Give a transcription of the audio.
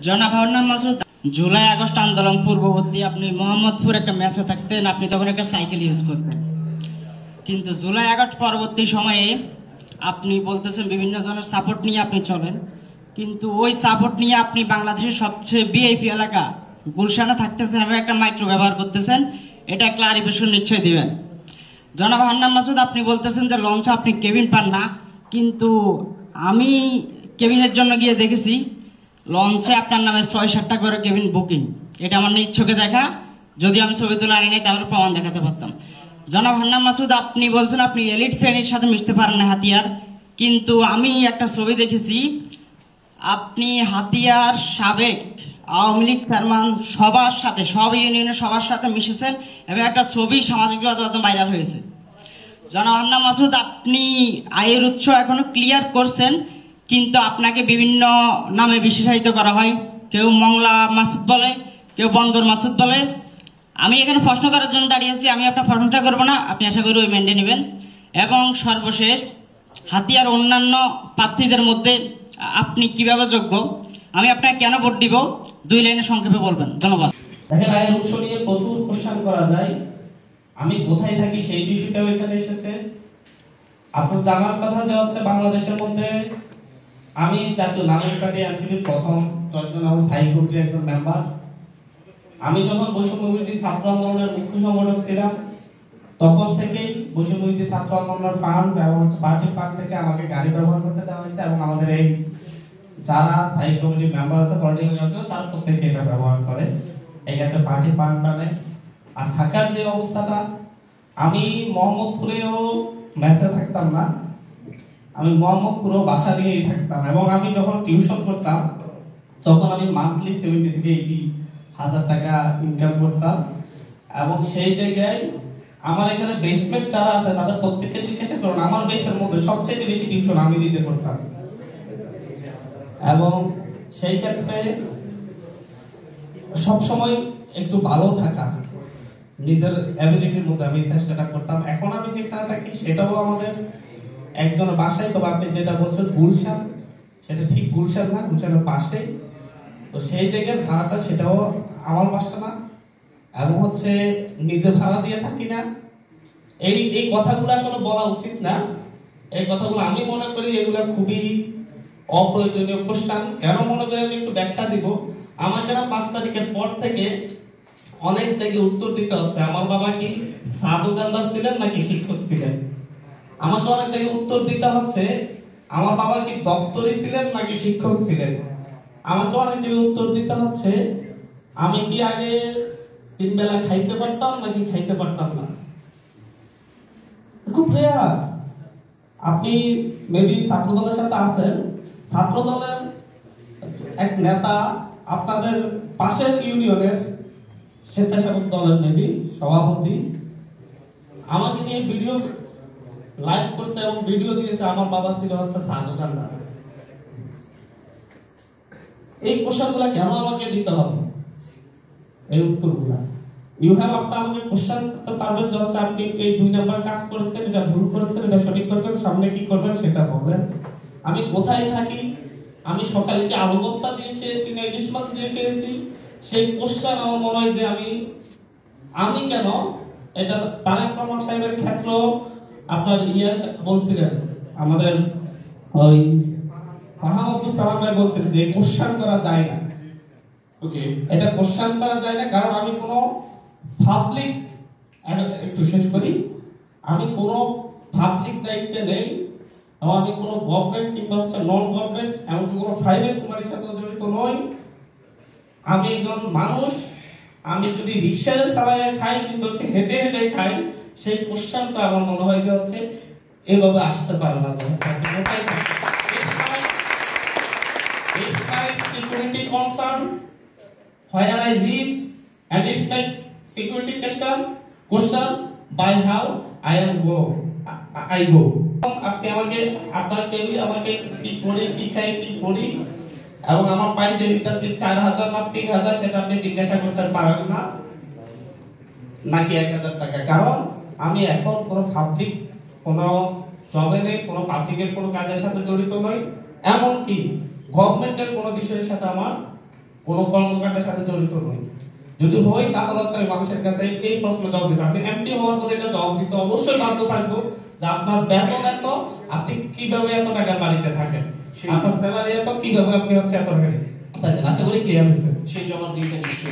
জনাব Hannan Masud, July August আন্দোলন পূর্ববর্তী আপনি মোহাম্মদপুর একটা ম্যাচে থাকতেন, আপনি তখন একটা সাইকেল ইউজ করতেন। কিন্তু জুলাই আগস্ট পরবর্তী সময়ে আপনি বলতেছেন বিভিন্ন জনের সাপোর্ট নিয়ে আপনি চলেন, কিন্তু ওই সাপোর্ট নিয়ে আপনি বাংলাদেশের সবচেয়ে ভিআইপি এলাকা গুলশানে থাকতেছেন এবং একটা মাইক্রো ব্যবহার করতেছেন। এটা ক্লারিফিকেশন নিশ্চয়ই দিবেন। জনাব হান্নান মাসুদ, আপনি বলতেছেন যে লঞ্চে আপনি কেবিন পান না, কিন্তু আমি কেবিনের জন্য গিয়ে দেখেছি লঞ্চে আপনার নামে ৬-৭টা করে কেবিন বুকিং। এটা আমার নিজ চোখে দেখা, যদি আমি ছবি তুলে আনি নাই তাহলে প্রমাণ দেখাতে পারতাম। জনাব হান্নান মাসুদ, আপনি বলছেন আপনি এলিট শ্রেণীর সাথে মিশতে পারেন না হাতিয়ার, কিন্তু আমি একটা ছবি দেখেছি আপনি হাতিয়ার সাবেক আওয়ামী লীগ চেয়ারম্যান সবার সাথে, সব ইউনিয়নের সবার সাথে মিশেছেন এবং একটা ছবি সামাজিক যোগাযোগ ভাইরাল হয়েছে। জনাব হান্নান মাসুদ, আপনি আয়ের উৎস এখনো ক্লিয়ার করছেন, কিন্তু আপনাকে বিভিন্ন নামে বিশেষায়িত করা হয়। কেউ মংলা মাসুদ বলে, কেউ বন্দর মাসুদ বলে। আমি এখানে প্রশ্ন করার জন্য দাঁড়িয়েছি, আমি আপনার প্রশ্নটা করবো না, আপনি আশা করি ওই মেনটে নেবেন। এবং সর্বশেষ, হাতিয়ার অন্যান্য প্রার্থীদের মধ্যে আপনি কিভাবে যোগ্য, আমি আপনাকে কেন ভোট দিব, 2 লাইনে সংক্ষেপে বলবেন। ধন্যবাদ। দেখেন, আয়ের উৎস নিয়ে প্রচুর কোশ্চেন করা যায়। আমি কোথায় থাকি সেই বিষয়টাও এখানে এসেছে। আপনার জানার কথা যে হচ্ছে বাংলাদেশের মধ্যে আমি জাতীয় নাগরিক পার্টি এনসিপির প্রথম 10 জন স্থায়ী কমিটির একজন মেম্বার। আমি যখন বৈষম্য বিরোধী ছাত্র আন্দোলনের মুখ্য সংগঠক ছিলাম, তখন থেকেই বৈষম্য বিরোধী ছাত্র আন্দোলনের ফান্ড এবং পার্টির ফান্ড থেকে আমাকে গাড়ি ব্যবহার করতে দেওয়া হয়েছে এবং আমাদের এই যারা স্থায়ী কমিটির মেম্বার আছে পলিটিক্যাল নিয়ন্ত্রণ, তার প্রত্যেকে এটা ব্যবহার করে এই ক্ষেত্রে পার্টি ফান্ড মানে। আর ঢাকার যে অবস্থাটা, আমি মোহাম্মদপুরেও মেসে থাকতাম না, আমি মোহাম্মদপুরেও বাসা নিয়েই থাকতাম এবং আমি যখন টিউশন করতাম তখন আমি মান্থলি 70 থেকে 80 হাজার টাকা ইনকাম করতাম। এবং সেই জায়গায় আমার এখানে বেসমেন্ট যারা আছে তাদের প্রত্যেককে জিজ্ঞাসা করুন, আমার বেসের মধ্যে সবচেয়ে বেশি টিউশন আমি নিজে করতাম। এবং সেই ক্ষেত্রে সবসময় একটু ভালো থাকা, নিজের অ্যাবিলিটির মধ্যে আমি চেষ্টাটা করতাম। এখন আমি যেখানে থাকি সেটাও আমাদের একজনের বাসায়, তবে আপনি যেটা বলছেন গুলশান, সেটা ঠিক গুলশান না, গুলশানের পাশেই। তো সেই জায়গার ভাড়াটা সেটাও আমার বাসা না, এবং হচ্ছে নিজে ভাড়া দিয়ে থাকি না। এই কথাগুলো আসলে বলা উচিত না। এই কথাগুলো আমি মনে করি এগুলো খুবই অপ্রয়োজনীয় কোশ্চেন। কেন মনে করি আমি একটু ব্যাখ্যা দিব। আমাকে না 5 তারিখের পর থেকে অনেক জায়গায় উত্তর দিতে হচ্ছে আমার বাবা কি চা দোকানদার ছিলেন নাকি শিক্ষক ছিলেন। আমাকে অনেক জায়গায় উত্তর দিতে হচ্ছে আমার বাবা কি দপ্তরি ছিলেন নাকি শিক্ষক ছিলেন। আমাকে অনেক জায়গায় উত্তর দিতে হচ্ছে আমি কি আগে 3 বেলা খাইতে পারতাম নাকি খাইতে পারতাম না। খুব রেয়ার। আপনি মেবি ছাত্রদলের সাথে আছেন, ছাত্রদলের এক নেতা আপনাদের পাশের ইউনিয়নের স্বেচ্ছাসেবক দলের মেবি সভাপতি আমাকে নিয়ে ভিডিও লাইভ করছে এবং ভিডিও দিয়েছে আমার বাবা ছিল হচ্ছে চা দোকানদার। এই কোশ্চেনগুলো কেন আমাকে দিতে হবে, এই উত্তরগুলো ইউ হ্যাভ আপনি আমাকে কোশ্চেন করতে পারবেন যে হচ্ছে আপনি এই 2 নাম্বার কাজ করেছেন, এটা ভুল করেছেন, এটা সঠিক করেছেন, সামনে কি করবেন সেটা বলেন। আমি কোথায় থাকি, আমি সকালে কি আলু ভর্তা দিয়ে খেয়েছি না ইলিশ মাছ দিয়ে খেয়েছি, সেই কোশ্চেন আমার মনে হয় যে আমি কেন, এটা তারেক রহমান সাহেবের ক্ষেত্র আপনার বলছিলেন, আমাদের ওই আব্দুল সালাম ভাই বলছিলেন যে কোশ্চেন করা যায় না। ওকে, এটা কোশ্চেন করা যায় না কারণ আমি কোনো পাবলিক, একটু শেষ করি, আমি কোনো পাবলিক দায়িত্বে নেই এবং আমি কোনো গভর্নমেন্ট কিংবা হচ্ছে নন গভর্নমেন্ট এমনকি কোনো প্রাইভেট কোম্পানির সাথে জড়িত নই। আমি একজন মানুষ, আমি যদি রিক্সা চালায় খাই কিন্তু হচ্ছে হেঁটে হেঁটে খাই, সেই কোশ্চেনটা আমার মনে হয় যে হচ্ছে এভাবে আসতে পারে না। It's my security concern where I live and it's my security question by how I go. আপনি আমাকে আপনার টেবিল আমাকে কি করি, কি খাই, কি করি এবং আমার পাঞ্জাবিতে আপনি 4000 না 3000 সেটা আপনি জিজ্ঞাসা করতে পারবেন না নাকি 1000 টাকা। কারণ আমি এখন কোনো পাবলিক কোনো জবে নেই, কোনো পাবলিকের কোনো কাজের সাথে জড়িত নই, এমনকি গভর্নমেন্টের কোনো বিষয়ের সাথে আমার কোনো কর্মকাণ্ডের সাথে জড়িত নই। যদি হই তাহলে হচ্ছে আমি মানুষের কাছে এই প্রশ্ন জবাব দিতে, আপনি এমপি হওয়ার পরে এটা জবাব দিতে অবশ্যই বাধ্য থাকবো যে আপনার বেতন এত, আপনি কিভাবে এত টাকার বাড়িতে থাকেন, আপনার স্যালারি এত, কিভাবে আপনি হচ্ছে এত টাকা থাকেন। আশা করি ক্লিয়ার হয়েছে। সেই জবাব দিতে নিশ্চয়ই